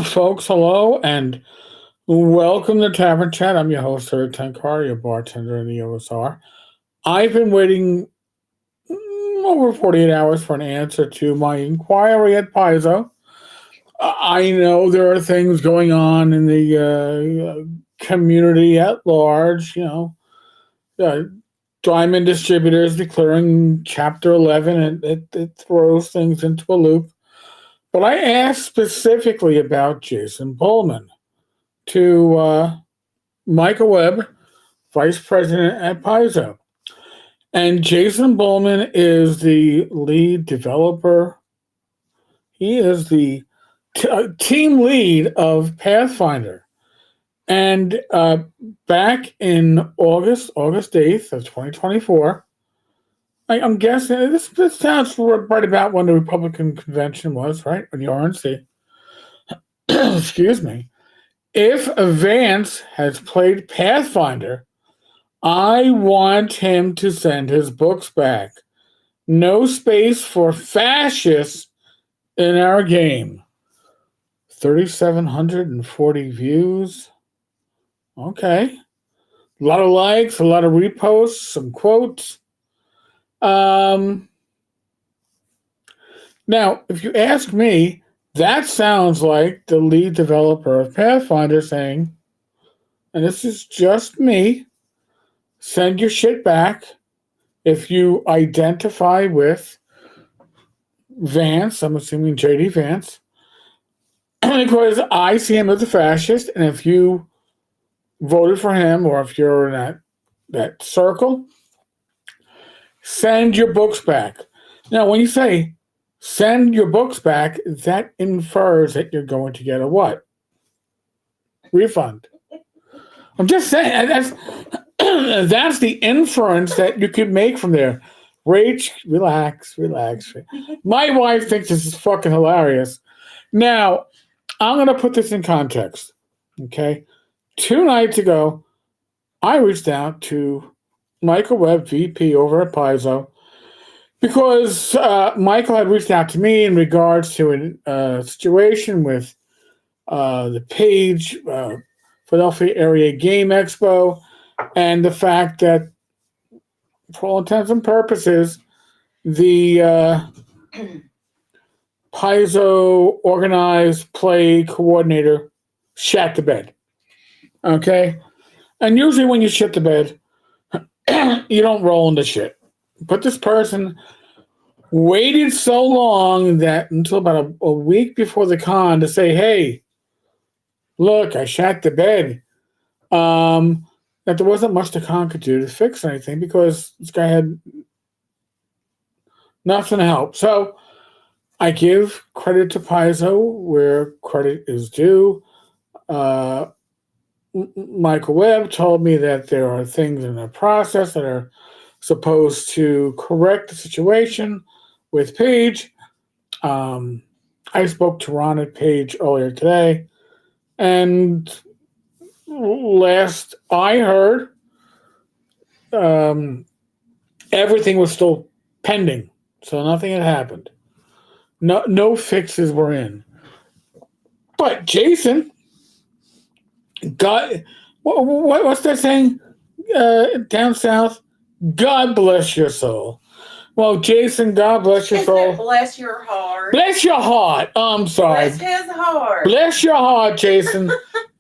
Folks, hello and welcome to Tavern Chat. I'm your host, Sir Tenkar, your bartender in the OSR. I've been waiting over 48 hours for an answer to my inquiry at Paizo. I know there are things going on in the community at large, uh, Diamond Distributors declaring Chapter 11, and it throws things into a loop. But I asked specifically about Jason Pullman to Michael Webb, Vice President at Paizo. And Jason Bullman is the lead developer. He is the team lead of Pathfinder. And back in August 8th of 2024, I'm guessing this sounds right about when the Republican convention was, right? When the RNC. Excuse me. If Vance has played Pathfinder, I want him to send his books back. No space for fascists in our game. 3,740 views. Okay. A lot of likes, a lot of reposts, some quotes. Now, if you ask me, that sounds like the lead developer of Pathfinder saying, and this is just me, send your shit back if you identify with Vance. I'm assuming J.D. Vance. Because I see him as a fascist, and if you voted for him or if you're in that circle, send your books back. Now, when you say send your books back, that infers that you're going to get a what? Refund. I'm just saying, that's the inference that you could make from there. Rach, relax. My wife thinks this is fucking hilarious. Now, I'm going to put this in context, okay? 2 nights ago, I reached out to Michael Webb, VP over at Paizo, because Michael had reached out to me in regards to a situation with the Page Philadelphia Area Game Expo, and the fact that, for all intents and purposes, the Paizo organized play coordinator shat the bed. Okay? And usually when you shit the bed, you don't roll in the shit. But this person waited so long that until about a week before the con to say, hey, look, I shat the bed. That there wasn't much the con could do to fix anything because this guy had nothing to help. So I give credit to Paizo where credit is due. Michael Webb told me that there are things in the process that are supposed to correct the situation with Page. I spoke to Ron at Page earlier today, and last I heard, everything was still pending, so nothing had happened. No fixes were in. But Jason got what's that saying down south? God bless your soul. Well, Jason, God bless your soul. Bless your heart. Bless your heart. I'm sorry. Bless his heart. Bless your heart, Jason.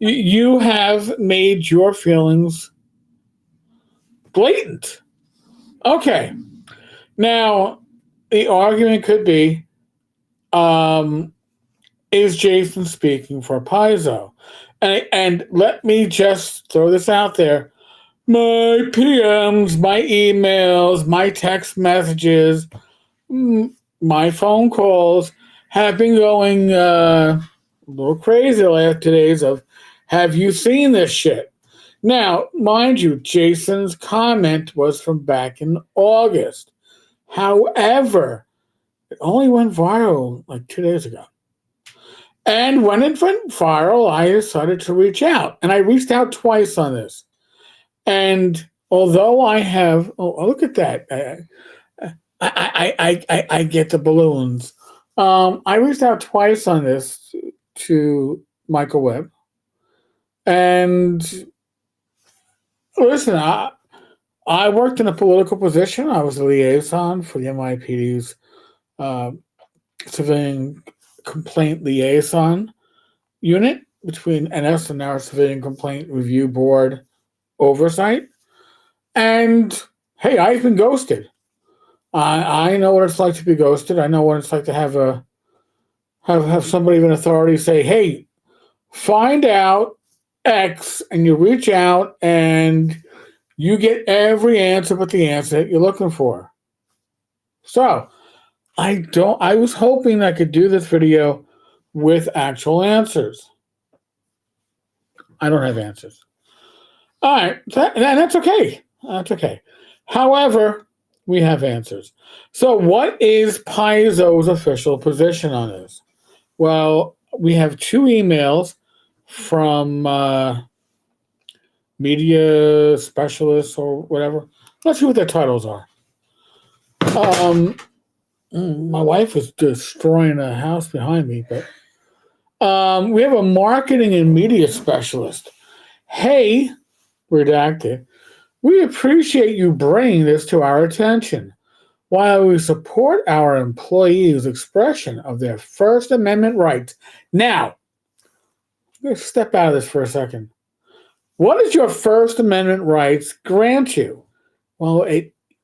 You have made your feelings blatant. Okay. Now, the argument could be, is Jason speaking for Paizo? And let me just throw this out there. My PMs, my emails, my text messages, my phone calls have been going a little crazy the last 2 days of, have you seen this shit? Now, mind you, Jason's comment was from back in August. However, it only went viral like 2 days ago. And when it went viral, I decided to reach out. And I reached out twice on this. And although I have, look at that. I get the balloons. I reached out twice on this to Michael Webb. And listen, I worked in a political position. I was a liaison for the NYPD's civilian complaint liaison unit between NS and our Civilian Complaint Review Board oversight. And hey, I've been ghosted. I know what it's like to be ghosted. I know what it's like to have somebody in authority say, "Hey, find out X," and you reach out and you get every answer but the answer that you're looking for. So I was hoping I could do this video with actual answers. I don't have answers. All right, that's okay. That's okay. However, we have answers. So what is Paizo's official position on this? Well, we have 2 emails from media specialists or whatever. Let's see what their titles are. My wife is destroying a house behind me, but we have a marketing and media specialist. Hey, redacted. We appreciate you bringing this to our attention. While we support our employees' expression of their First Amendment rights. Now, I'm going to step out of this for a second. What does your First Amendment rights grant you? Well,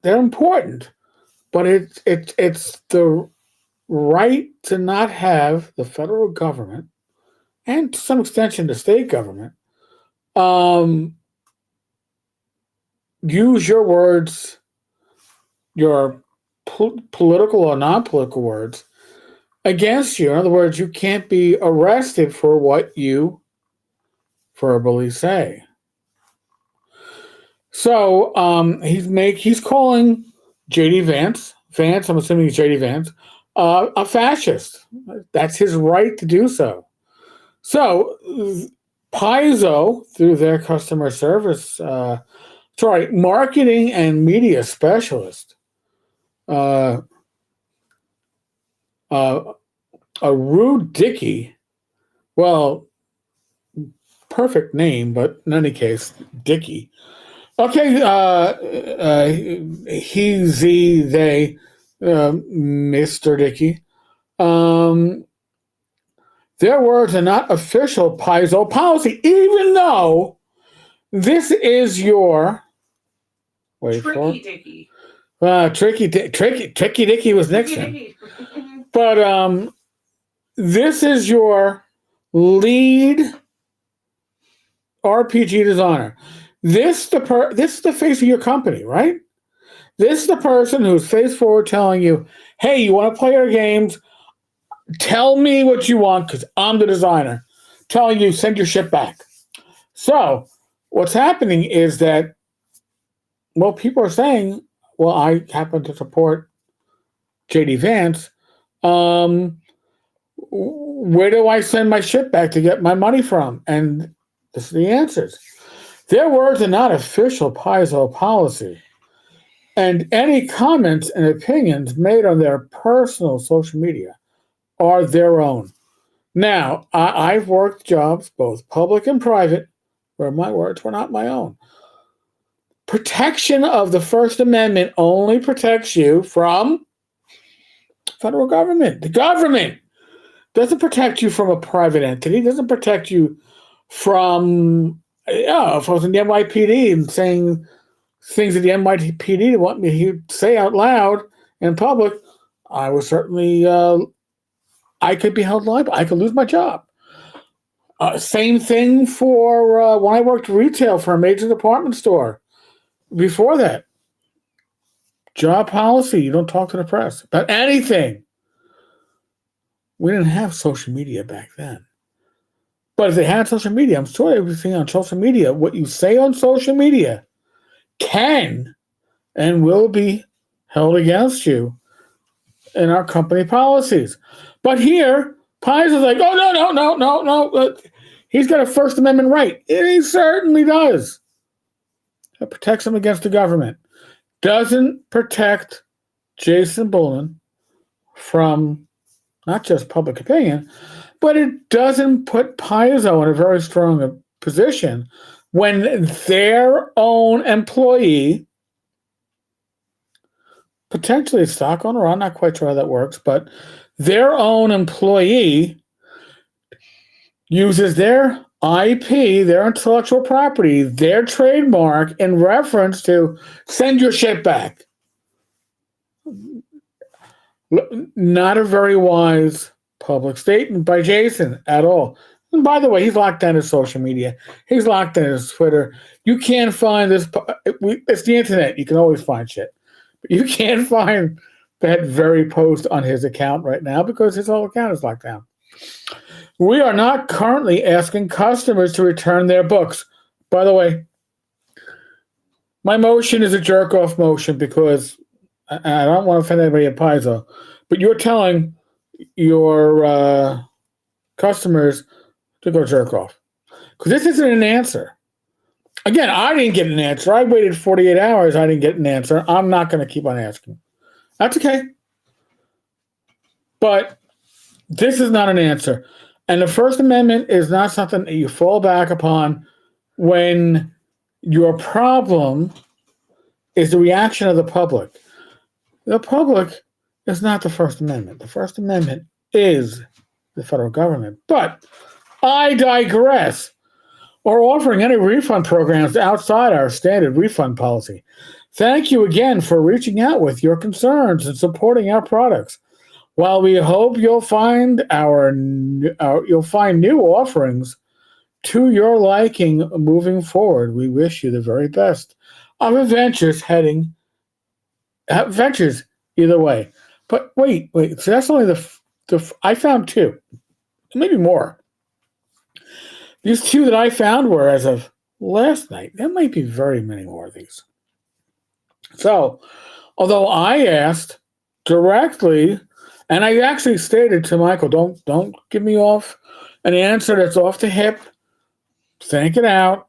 they're important, but it's the right to not have the federal government, and to some extension the state government, use your words, your political or non-political words, against you. In other words, you can't be arrested for what you verbally say. So he's calling J.D. Vance, I'm assuming he's J.D. Vance, a fascist. That's his right to do so. So Paizo, through their customer service, marketing and media specialist, a Rude Dickey, well, perfect name, but in any case, Dickey. Okay, he, they, Mr. Dickey. Their words are not official Paizo policy, even though this is your Tricky Dicky. Tricky Dicky was Nixon. But this is your lead RPG designer. This is the face of your company, right? This is the person who's face forward telling you, "Hey, you want to play our games? Tell me what you want because I'm the designer." Telling you, send your shit back. So what's happening is that, well, people are saying, well, I happen to support J.D. Vance. Where do I send my shit back to get my money from? And this is the answers. Their words are not official Paizo policy. And any comments and opinions made on their personal social media are their own. Now, I've worked jobs, both public and private, where my words were not my own. Protection of the First Amendment only protects you from federal government. The government doesn't protect you from a private entity. It doesn't protect you from, if I was in the NYPD and saying things that the NYPD want me to say out loud in public, I was certainly, I could be held liable. I could lose my job. Same thing for when I worked retail for a major department store. Before that, job policy, you don't talk to the press about anything. We didn't have social media back then. But if they had social media, I'm sure everything on social media, what you say on social media can and will be held against you in our company policies. But here, Paizo's like, oh, no. He's got a First Amendment right. He certainly does. It protects him against the government. Doesn't protect Jason Bullen from not just public opinion, but it doesn't put Paizo in a very strong position when their own employee, potentially a stock owner, I'm not quite sure how that works, but their own employee uses their IP, their intellectual property, their trademark in reference to send your shit back. Not a very wise public statement by Jason at all. And by the way, he's locked down his social media. He's locked down his Twitter. You can't find this. It's the internet. You can always find shit. But you can't find that very post on his account right now because his whole account is locked down. We are not currently asking customers to return their books. By the way, my motion is a jerk-off motion because I don't want to offend anybody at Paizo, but you're telling your customers to go jerk off. Because this isn't an answer. Again, I didn't get an answer. I waited 48 hours. I didn't get an answer. I'm not going to keep on asking. That's okay. But this is not an answer. And the First Amendment is not something that you fall back upon when your problem is the reaction of the public. The public is not the First Amendment. The First Amendment is the federal government. But I digress. Or offering any refund programs outside our standard refund policy. Thank you again for reaching out with your concerns and supporting our products. While we hope you'll find you'll find new offerings to your liking moving forward, we wish you the very best of adventures either way. But wait. So that's only I found two, maybe more. These two that I found were as of last night. There might be very many more of these. So, although I asked directly, and I actually stated to Michael, don't give me off an answer that's off the hip. Think it out.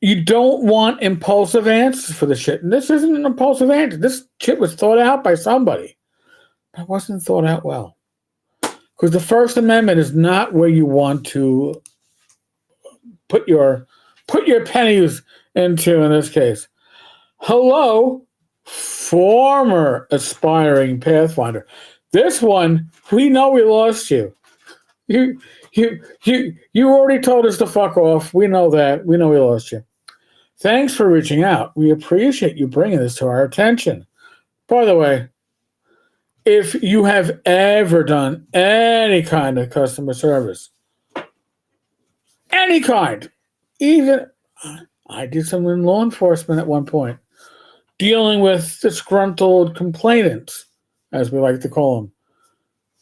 You don't want impulsive answers for the shit. And this isn't an impulsive answer. This shit was thought out by somebody. That wasn't thought out well. Because the First Amendment is not where you want to put your pennies into in this case. Hello, former aspiring Pathfinder. This one, we know we lost you. You already told us to fuck off. We know that. We know we lost you. Thanks for reaching out. We appreciate you bringing this to our attention. By the way, if you have ever done any kind of customer service, any kind, even I did some in law enforcement at one point, dealing with disgruntled complainants, as we like to call them.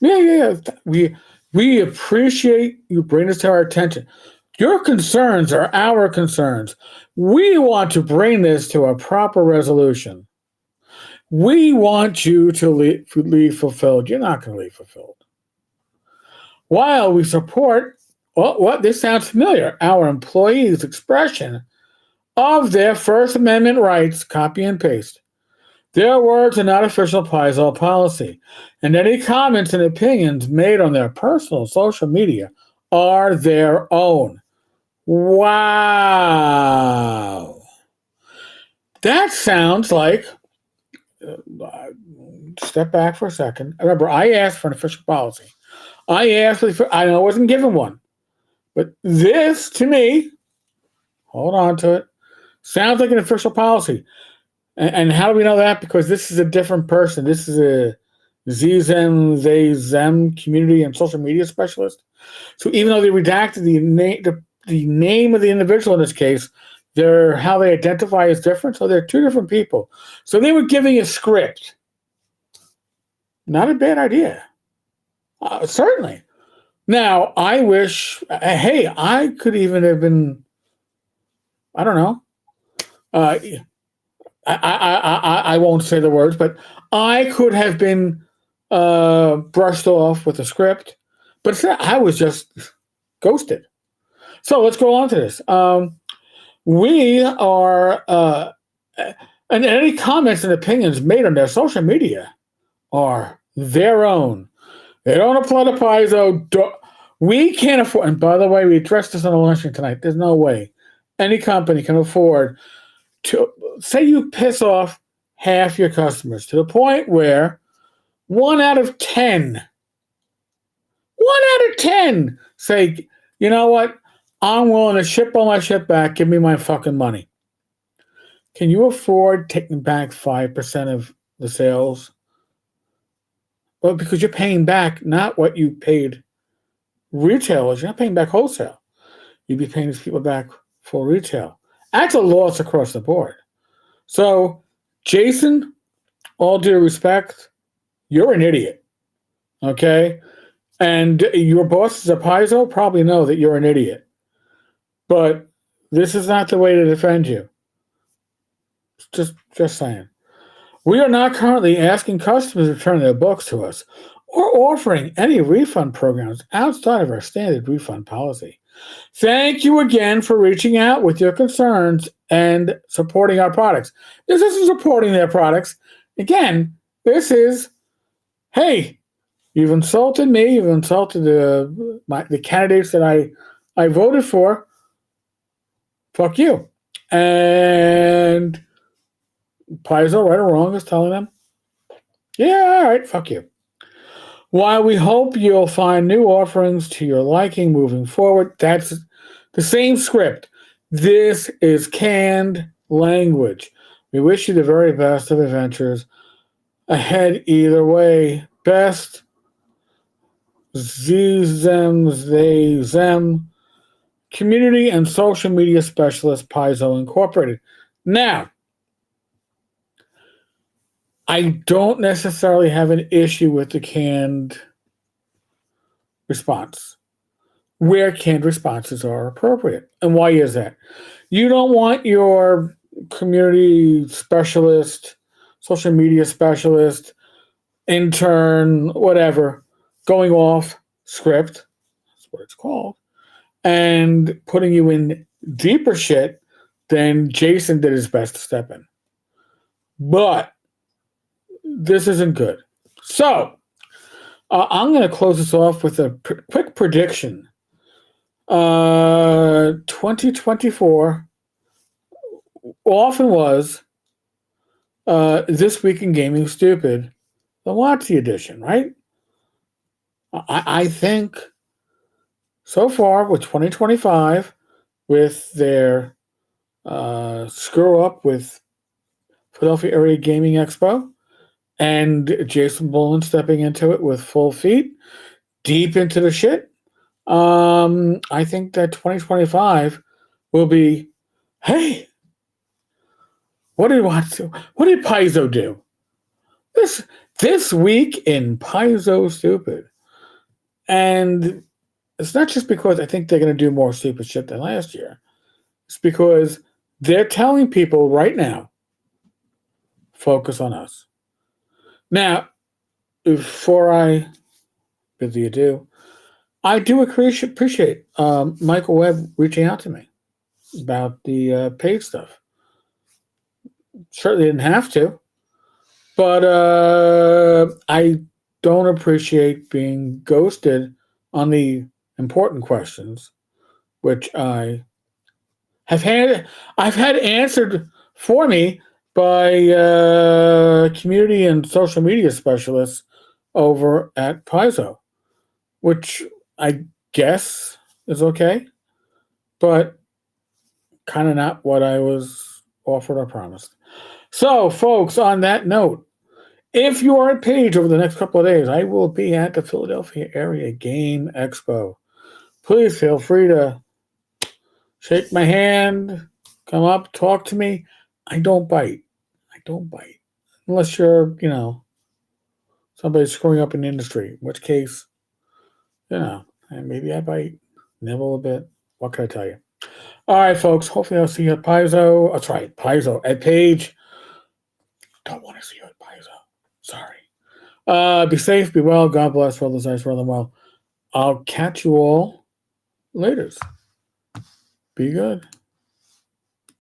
Yeah. We appreciate you bringing this to our attention. Your concerns are our concerns. We want to bring this to a proper resolution. We want you to leave fulfilled. You're not going to leave fulfilled. While we support, this sounds familiar, our employees' expression of their First Amendment rights, copy and paste. Their words are not official Paizo policy, and any comments and opinions made on their personal social media are their own. Wow. That sounds like... step back for a second. Remember, I asked for an official policy. I know I wasn't given one. But this, to me, hold on to it, sounds like an official policy. And how do we know that? Because this is a different person. This is a they, them community and social media specialist. So even though they redacted the name of the individual in this case, how they identify is different. So they're two different people. So they were giving a script. Not a bad idea. Certainly. Now, I wish, I could even have been, I don't know. I won't say the words, but I could have been brushed off with a script. But I was just ghosted. So let's go on to this. We are, and any comments and opinions made on their social media are their own. They don't apply to Paizo. We can't afford, and by the way, we addressed this on the luncheon tonight. There's no way any company can afford to, say you piss off half your customers to the point where 1 out of 10 say, you know what? I'm willing to ship all my shit back. Give me my fucking money. Can you afford taking back 5% of the sales? Well, because you're paying back not what you paid retailers. You're not paying back wholesale. You'd be paying these people back for retail. That's a loss across the board. So, Jason, all due respect, you're an idiot. Okay? And your bosses at Paizo probably know that you're an idiot. But this is not the way to defend you. Just saying. We are not currently asking customers to return their books to us or offering any refund programs outside of our standard refund policy. Thank you again for reaching out with your concerns and supporting our products. This isn't supporting their products. Again, this is, hey, you've insulted me. You've insulted the candidates that I voted for. Fuck you. And Paizo, right or wrong, is telling them, yeah, all right, fuck you. While we hope you'll find new offerings to your liking moving forward, that's the same script. This is canned language. We wish you the very best of adventures ahead either way. Best, them, community and social media specialist, Paizo Incorporated. Now, I don't necessarily have an issue with the canned response, where canned responses are appropriate. And why is that? You don't want your community specialist, social media specialist, intern, whatever, going off script, that's what it's called, and putting you in deeper shit than Jason did his best to step in. But this isn't good. So, I'm going to close this off with a quick prediction. 2024 often was This Week in Gaming Stupid, the WotC edition, right? I think so far with 2025, with their screw up with Philadelphia Area Gaming Expo, and Jason Bullen stepping into it with full feet, deep into the shit. I think that 2025 will be, hey, what did Paizo do? This week in Paizo Stupid. And it's not just because I think they're going to do more stupid shit than last year. It's because they're telling people right now, focus on us. Now, before I bid you adieu, I do appreciate Michael Webb reaching out to me about the paid stuff. Certainly didn't have to, but I don't appreciate being ghosted on the important questions, which I've had answered for me by community and social media specialists over at Paizo, which I guess is okay, but kind of not what I was offered or promised. So, folks, on that note, if you are at Page over the next couple of days, I will be at the Philadelphia Area Game Expo. Please feel free to shake my hand, come up, talk to me. I don't bite. Unless you're, somebody screwing up in the industry, in which case, and maybe I bite, nibble a bit. What can I tell you? All right, folks. Hopefully I'll see you at Paizo. That's right, Paizo at Page. Don't want to see you at Paizo. Sorry. Be safe, be well. God bless. Roll those dice, roll them well. I'll catch you all later. Be good.